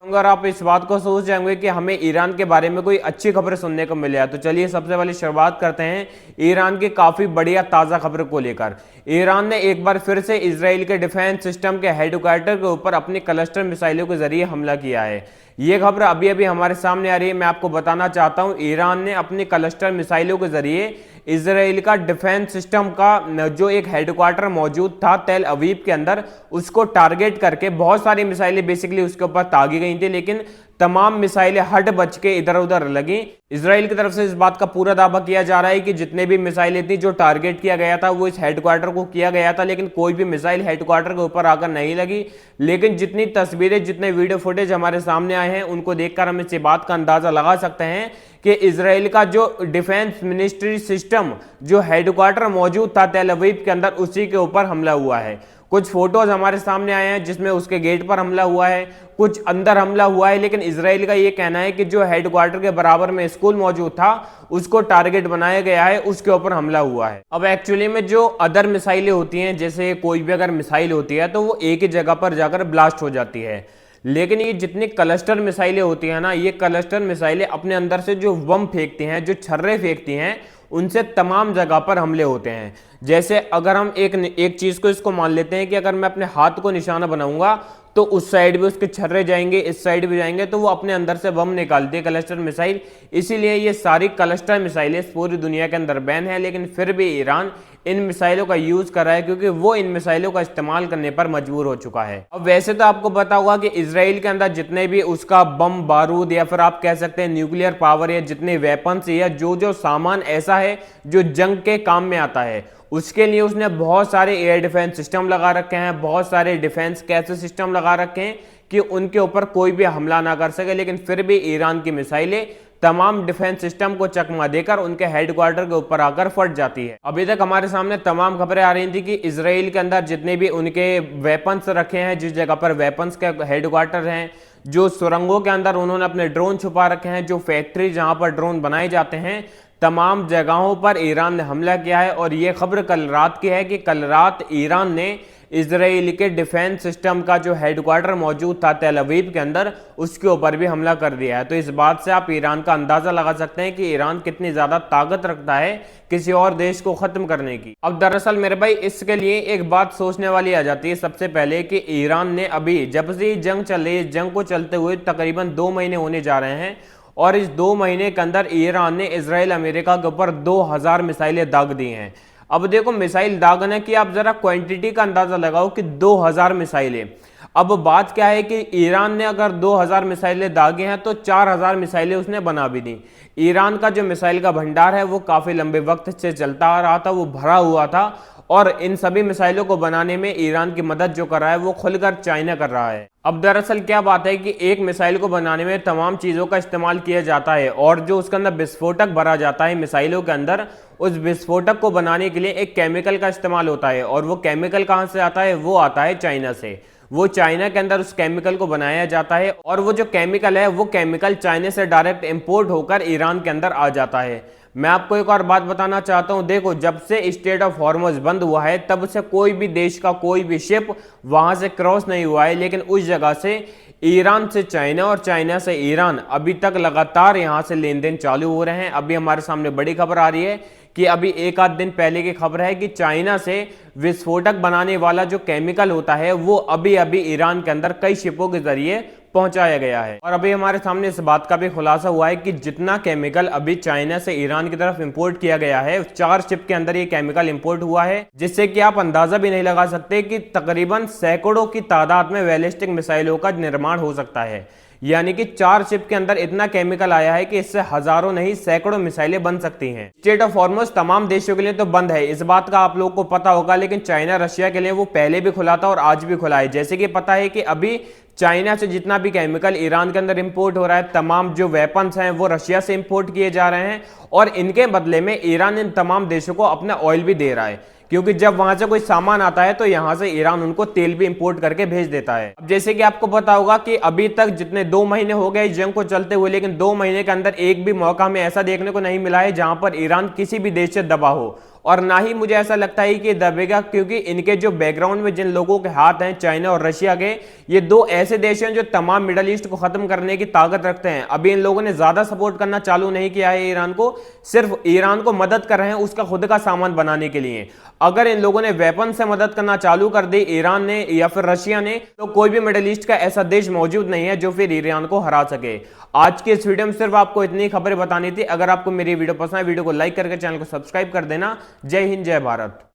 अगर आप इस बात को सोच जाएंगे कि हमें ईरान के बारे में कोई अच्छी खबर सुनने को मिले, तो चलिए सबसे पहले शुरुआत करते हैं ईरान की काफी बढ़िया ताजा खबर को लेकर। ईरान ने एक बार फिर से इजराइल के डिफेंस सिस्टम के हेडक्वार्टर के ऊपर अपनी क्लस्टर मिसाइलों के जरिए हमला किया है। ये खबर अभी अभी हमारे सामने आ रही है। मैं आपको बताना चाहता हूं, ईरान ने अपनी क्लस्टर मिसाइलों के जरिए इजराइल का डिफेंस सिस्टम का जो एक हेडक्वार्टर मौजूद था तेल अवीव के अंदर, उसको टारगेट करके बहुत सारी मिसाइलें बेसिकली उसके ऊपर दागी गई थी, लेकिन तमाम मिसाइलें हट बच के इधर उधर लगी। इजराइल की तरफ से इस बात का पूरा दावा किया जा रहा है कि जितने भी मिसाइलें थी जो टारगेट किया गया था वो इस हेडक्वार्टर को किया गया था, लेकिन कोई भी मिसाइल हेडक्वार्टर के ऊपर आकर नहीं लगी। लेकिन जितनी तस्वीरें, जितने वीडियो फुटेज हमारे सामने आए हैं, उनको देखकर हम इस बात का अंदाजा लगा सकते हैं कि इजराइल का जो डिफेंस मिनिस्ट्री सिस्टम जो हेडक्वार्टर मौजूद था तेल अवीव के अंदर, उसी के ऊपर हमला हुआ है। कुछ फोटोज हमारे सामने आए हैं जिसमें उसके गेट पर हमला हुआ है, कुछ अंदर हमला हुआ है, लेकिन इजराइल का यह कहना है कि जो हेडक्वार्टर के बराबर में स्कूल मौजूद था उसको टारगेट बनाया गया है, उसके ऊपर हमला हुआ है। अब एक्चुअली में जो अदर मिसाइलें होती हैं, जैसे कोई भी अगर मिसाइल होती है तो वो एक ही जगह पर जाकर ब्लास्ट हो जाती है, लेकिन ये जितनी क्लस्टर मिसाइलें होती हैं ना, ये क्लस्टर मिसाइलें अपने अंदर से जो बम फेंकती हैं, जो छर्रे फेंकती हैं, उनसे तमाम जगह पर हमले होते हैं। जैसे अगर हम एक चीज को इसको मान लेते हैं कि अगर मैं अपने हाथ को निशाना बनाऊंगा तो उस साइड भी उसके छर्रे जाएंगे, इस साइड भी जाएंगे, तो वो अपने अंदर से बम निकालती है क्लस्टर मिसाइल। इसीलिए ये सारी क्लस्टर मिसाइलें पूरी दुनिया के अंदर बैन है, लेकिन फिर भी ईरान इन मिसाइलों का यूज कर रहा है क्योंकि वो इन मिसाइलों का इस्तेमाल करने पर मजबूर हो चुका है। अब वैसे तो आपको पता होगा कि इजराइल के अंदर जितने भी उसका बम बारूद या फिर आप कह सकते हैं न्यूक्लियर पावर या जितने वेपन्स या जो सामान ऐसा है जो जंग के काम में आता है, उसके लिए उसने बहुत सारे एयर डिफेंस सिस्टम लगा रखे हैं, बहुत सारे डिफेंस कैसे सिस्टम लगा रखे हैं कि उनके ऊपर कोई भी हमला ना कर सके। लेकिन फिर भी ईरान की मिसाइलें तमाम डिफेंस सिस्टम को चकमा देकर उनके हेडक्वार्टर के ऊपर आकर फट जाती है। अभी तक हमारे सामने तमाम खबरें आ रही थी कि इजराइल के अंदर जितने भी उनके वेपन्स रखे हैं, जिस जगह पर वेपन्स के हेडक्वार्टर हैं, जो सुरंगों के अंदर उन्होंने अपने ड्रोन छुपा रखे हैं, जो फैक्ट्री जहां पर ड्रोन बनाए जाते हैं, तमाम जगहों पर ईरान ने हमला किया है। और यह खबर कल रात की है कि कल रात ईरान ने इजराइल के डिफेंस सिस्टम का जो हेडक्वार्टर मौजूद था तेल अवीव के अंदर, उसके ऊपर भी हमला कर दिया है। तो इस बात से आप ईरान का अंदाजा लगा सकते हैं कि ईरान कितनी ज्यादा ताकत रखता है किसी और देश को खत्म करने की। अब दरअसल मेरे भाई इसके लिए एक बात सोचने वाली आ जाती है सबसे पहले कि ईरान ने अभी जब से जंग चल रही है, जंग को चलते हुए तकरीबन 2 महीने होने जा रहे हैं, और इस 2 महीने के अंदर ईरान ने इजराइल अमेरिका के ऊपर 2000 मिसाइलें दाग दी हैं। अब देखो, मिसाइल दागने की आप जरा क्वांटिटी का अंदाजा लगाओ कि 2000 मिसाइलें। अब बात क्या है कि ईरान ने अगर 2000 मिसाइलें दागे हैं तो 4000 मिसाइलें उसने बना भी दी। ईरान का जो मिसाइल का भंडार है वो काफी लंबे वक्त से चलता आ रहा था, वो भरा हुआ था, और इन सभी मिसाइलों को बनाने में ईरान की मदद जो कर रहा है वो खुलकर चाइना कर रहा है। अब दरअसल क्या बात है कि एक मिसाइल को बनाने में तमाम चीजों का इस्तेमाल किया जाता है, और जो उसके अंदर विस्फोटक भरा जाता है मिसाइलों के अंदर, उस विस्फोटक को बनाने के लिए एक केमिकल का इस्तेमाल होता है। और वो केमिकल कहां से आता है? वो आता है चाइना से। वो चाइना के अंदर उस केमिकल को बनाया जाता है, और वो जो केमिकल है वो केमिकल चाइना से डायरेक्ट इंपोर्ट होकर ईरान के अंदर आ जाता है। मैं आपको एक और बात बताना चाहता हूं, देखो, जब से स्ट्रेट ऑफ हॉर्मुज बंद हुआ है तब से कोई भी देश का कोई भी शिप वहां से क्रॉस नहीं हुआ है, लेकिन उस जगह से ईरान से चाइना और चाइना से ईरान अभी तक लगातार यहां से लेन देन चालू हो रहे हैं। अभी हमारे सामने बड़ी खबर आ रही है कि अभी एक आध दिन पहले की खबर है कि चाइना से विस्फोटक बनाने वाला जो केमिकल होता है वो अभी अभी ईरान के अंदर कई शिपों के जरिए पहुंचाया गया है। और अभी हमारे सामने इस बात का भी खुलासा हुआ है कि जितना केमिकल अभी चाइना से ईरान की तरफ इंपोर्ट किया गया है, 4 शिप के अंदर ये केमिकल इंपोर्ट हुआ है, जिससे कि आप अंदाजा भी नहीं लगा सकते कि तकरीबन सैकड़ों की तादाद में बैलिस्टिक मिसाइलों का निर्माण हो सकता है। यानी कि 4 शिप के अंदर इतना केमिकल आया है कि इससे हजारों नहीं सैकड़ों मिसाइलें बन सकती हैं। स्ट्रेट ऑफ हॉर्मुज तमाम देशों के लिए तो बंद है, इस बात का आप लोगों को पता होगा, लेकिन चाइना रशिया के लिए वो पहले भी खुला था और आज भी खुला है। जैसे कि पता है कि अभी चाइना से जितना भी केमिकल ईरान के अंदर इंपोर्ट हो रहा है, तमाम जो वेपन्स हैं वो रशिया से इंपोर्ट किए जा रहे हैं, और इनके बदले में ईरान इन तमाम देशों को अपना ऑयल भी दे रहा है, क्योंकि जब वहां से कोई सामान आता है तो यहां से ईरान उनको तेल भी इंपोर्ट करके भेज देता है। अब जैसे कि आपको पता होगा कि अभी तक जितने 2 महीने हो गए जंग को चलते हुए, लेकिन 2 महीने के अंदर एक भी मौका हमें ऐसा देखने को नहीं मिला है जहां पर ईरान किसी भी देश से दबा हो और ना ही मुझे ऐसा लगता है कि दबेगा, क्योंकि इनके जो बैकग्राउंड में जिन लोगों के हाथ हैं, चाइना और रशिया के, ये दो ऐसे देश हैं जो तमाम मिडल ईस्ट को खत्म करने की ताकत रखते हैं। अभी इन लोगों ने ज्यादा सपोर्ट करना चालू नहीं किया है ईरान को, सिर्फ ईरान को मदद कर रहे हैं उसका खुद का सामान बनाने के लिए। अगर इन लोगों ने वेपन से मदद करना चालू कर दी ईरान ने या फिर रशिया ने, तो कोई भी मिडिल ईस्ट का ऐसा देश मौजूद नहीं है जो फिर ईरान को हरा सके। आज के इस वीडियो में सिर्फ आपको इतनी खबरें बतानी थी। अगर आपको मेरी वीडियो पसंद है, वीडियो को लाइक करके चैनल को सब्सक्राइब कर देना। जय हिंद, जय भारत।